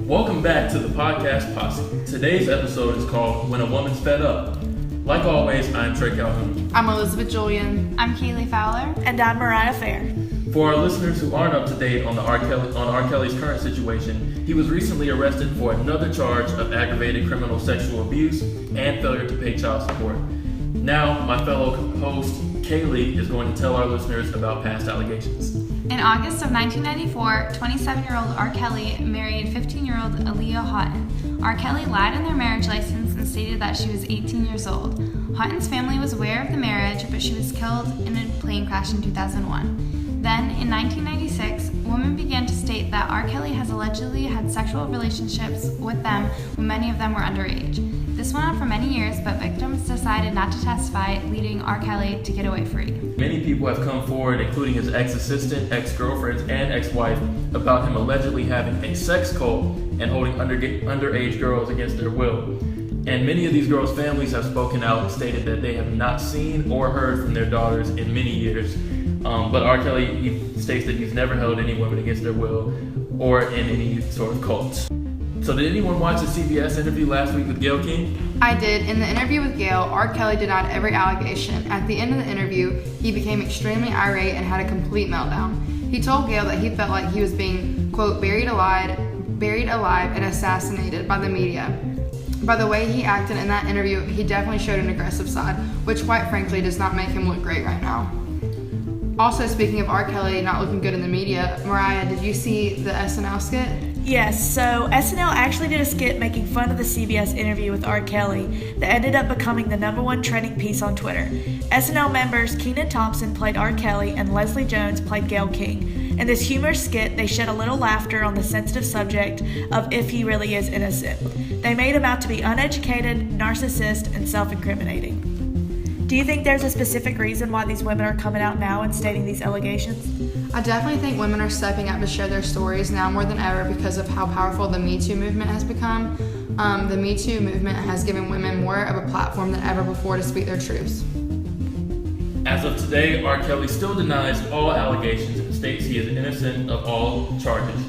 Welcome back to the podcast Posse. Today's episode is called When a Woman's Fed Up. Like always, I'm Trey Calhoun. I'm Elizabeth Julian. I'm Fowler. And I'm Mariah Fair. For our listeners who aren't up to date on R. Kelly's current situation, he was recently arrested for another charge of aggravated criminal sexual abuse and failure to pay child support. Now, my fellow host, Kaylee, is going to tell our listeners about past allegations. In August of 1994, 27-year-old R. Kelly married 15-year-old Aaliyah Houghton. R. Kelly lied on their marriage license and stated that she was 18 years old. Houghton's family was aware of the marriage, but she was killed in a plane crash in 2001. Then, in 1996, women began to state that R. Kelly has allegedly had sexual relationships with them when many of them were underage. This went on for many years, but victims decided not to testify, leading R. Kelly to get away free. Many people have come forward, including his ex-assistant, ex-girlfriends, and ex-wife, about him allegedly having a sex cult and holding underage girls against their will. And many of these girls' families have spoken out and stated that they have not seen or heard from their daughters in many years. But R. Kelly, he states that he's never held any women against their will or in any sort of cult. So did anyone watch the CBS interview last week with Gayle King? I did. In the interview with Gayle, R. Kelly denied every allegation. At the end of the interview, he became extremely irate and had a complete meltdown. He told Gayle that he felt like he was being, quote, buried alive and assassinated by the media. By the way he acted in that interview, he definitely showed an aggressive side, which quite frankly does not make him look great right now. Also, speaking of R. Kelly not looking good in the media, Mariah, did you see the SNL skit? Yes, so SNL actually did a skit making fun of the CBS interview with R. Kelly that ended up becoming the #1 trending piece on Twitter. SNL members Kenan Thompson played R. Kelly and Leslie Jones played Gayle King. In this humorous skit, they shed a little laughter on the sensitive subject of if he really is innocent. They made him out to be uneducated, narcissist, and self-incriminating. Do you think there's a specific reason why these women are coming out now and stating these allegations? I definitely think women are stepping up to share their stories now more than ever because of how powerful the Me Too movement has become. The Me Too movement has given women more of a platform than ever before to speak their truths. As of today, R. Kelly still denies all allegations and states he is innocent of all charges.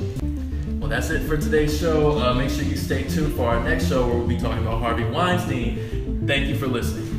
Well, that's it for today's show. Make sure you stay tuned for our next show where we'll be talking about Harvey Weinstein. Thank you for listening.